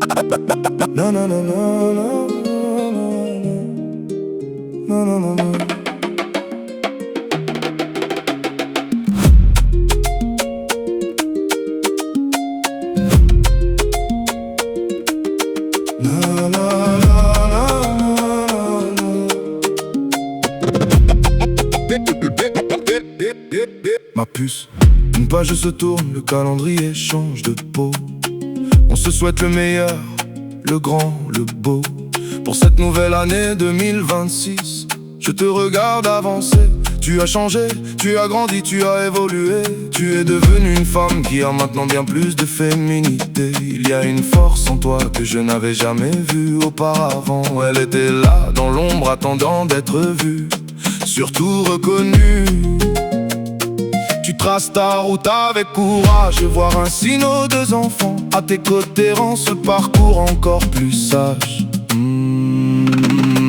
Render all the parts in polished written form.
Na na na na na na na na na. Ma puce, une page se tourne, le calendrier change de peau. On se souhaite le meilleur, le grand, le beau. Pour cette nouvelle année 2026, je te regarde avancer. Tu as changé, tu as grandi, tu as évolué. Tu es devenue une femme qui a maintenant bien plus de féminité. Il y a une force en toi que je n'avais jamais vue auparavant. Elle était là, dans l'ombre, attendant d'être vue, surtout reconnue. Tu traces ta route avec courage, voir ainsi nos deux enfants à tes côtés rend ce parcours encore plus sage.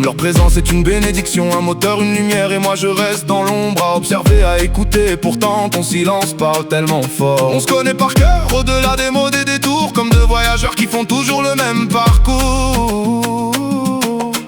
Leur présence est une bénédiction, un moteur, une lumière. Et moi je reste dans l'ombre à observer, à écouter. Et pourtant ton silence parle tellement fort. On se connaît par cœur, au-delà des mots, des détours. Comme deux voyageurs qui font toujours le même parcours.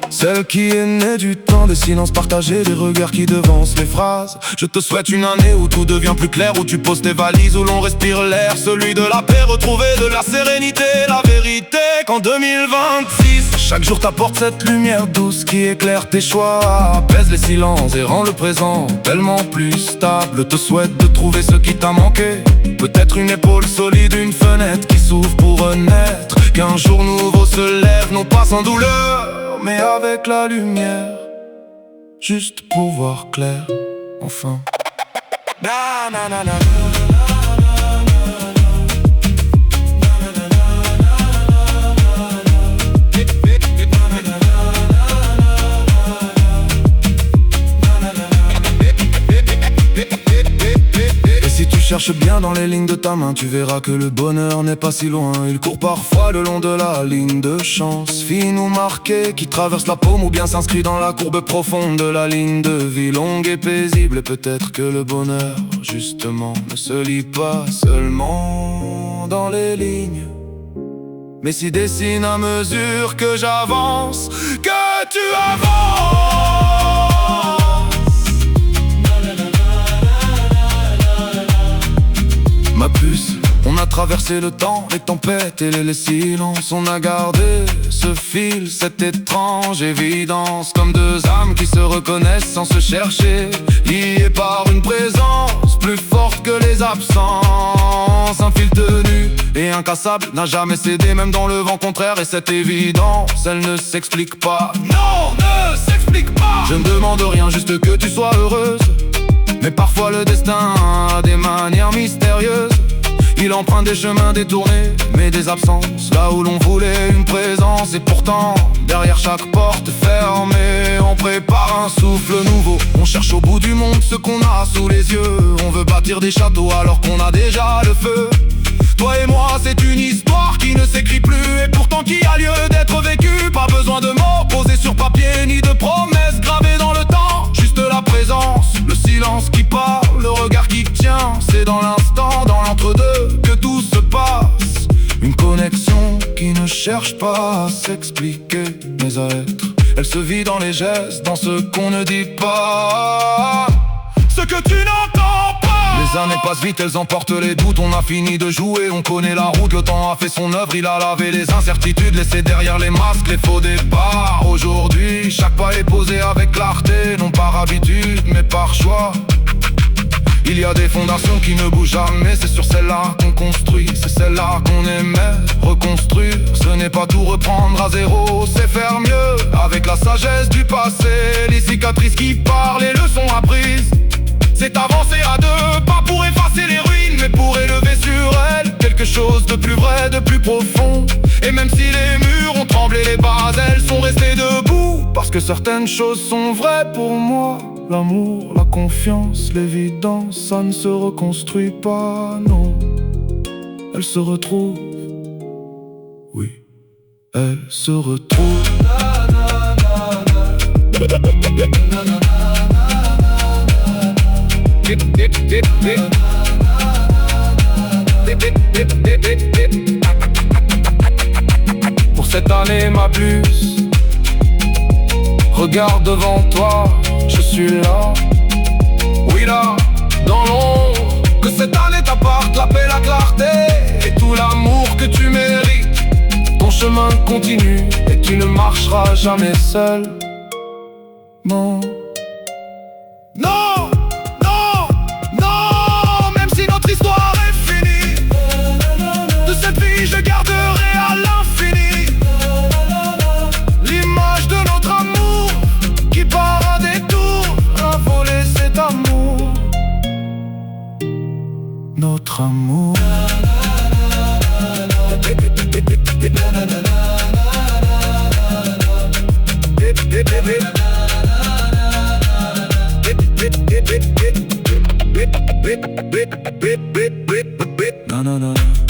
Celle qui est née du temps des silences partagés, des regards qui devancent les phrases. Je te souhaite une année où tout devient plus clair, où tu poses tes valises, où l'on respire l'air, celui de la paix, retrouver de la sérénité, la vérité qu'en 2026 chaque jour t'apporte cette lumière douce qui éclaire tes choix, apaise les silences et rend le présent tellement plus stable. Te souhaite de trouver ce qui t'a manqué, peut-être une épaule solide, une fenêtre qui s'ouvre pour renaître. Qu'un jour nouveau se lève, non pas sans douleur, mais avec la lumière, juste pour voir clair, enfin. Na na na na. Cherche bien dans les lignes de ta main, tu verras que le bonheur n'est pas si loin. Il court parfois le long de la ligne de chance, fine ou marquée, qui traverse la paume ou bien s'inscrit dans la courbe profonde de la ligne de vie longue et paisible. Et peut-être que le bonheur, justement, ne se lit pas seulement dans les lignes, mais s'y dessine à mesure que j'avance, que tu avances. Ma puce, on a traversé le temps, les tempêtes et les silences. On a gardé ce fil, cette étrange évidence, comme deux âmes qui se reconnaissent sans se chercher, liées par une présence plus forte que les absences. Un fil tenu et incassable n'a jamais cédé, même dans le vent contraire. Et cette évidence, elle ne s'explique pas. Non, ne s'explique pas. Je ne demande rien, juste que tu sois heureuse. Mais parfois le destin a des manières mystérieuses. Il emprunte des chemins détournés, mais des absences là où l'on voulait une présence. Et pourtant, derrière chaque porte fermée, on prépare un souffle nouveau. On cherche au bout du monde ce qu'on a sous les yeux. On veut bâtir des châteaux alors qu'on a déjà le feu. Toi et moi, c'est une histoire qui ne s'écrit plus, et pourtant qui a lieu d'être vécue. Pas besoin de mots posés sur papier, ni de promesses gravées dans le temps. Juste la présence, le silence qui parle, le regard qui tient. C'est dans l'instant, dans l'entre-deux, que tout se passe. Une connexion qui ne cherche pas à s'expliquer, mais à être. Elle se vit dans les gestes, dans ce qu'on ne dit pas, ce que tu n'entends pas. Les années passent vite, elles emportent les doutes. On a fini de jouer, on connaît la route. Le temps a fait son œuvre, il a lavé les incertitudes, laissé derrière les masques, les faux départs. Aujourd'hui, chaque pas est posé avec clarté, non par habitude, mais par choix. Il y a des fondations qui ne bougent jamais, c'est sur celles-là qu'on construit, c'est celles-là qu'on aimait reconstruire. Ce n'est pas tout reprendre à zéro, c'est faire mieux avec la sagesse du passé, les cicatrices qui parlent, les leçons apprises. C'est avancer à deux, pas pour effacer les ruines, mais pour élever sur elles quelque chose de plus vrai, de plus profond. Et même si les murs ont tremblé, les bases, elles sont restées debout. Parce que certaines choses sont vraies pour moi. L'amour, la confiance, l'évidence, ça ne se reconstruit pas, non. Elle se retrouve, oui, elle se retrouve. cette année m'a plu. Regarde devant toi, je suis là. Oui là, dans l'ombre, que cette année t'apporte la paix, la clarté et tout l'amour que tu mérites. Ton chemin continue et tu ne marcheras jamais seul. Non. Non, non, non, même si notre histoire est finie, de cette vie je garderai à l'infini l'image de notre amour qui par un détour a volé cet amour. Notre amour. No, no, no, no.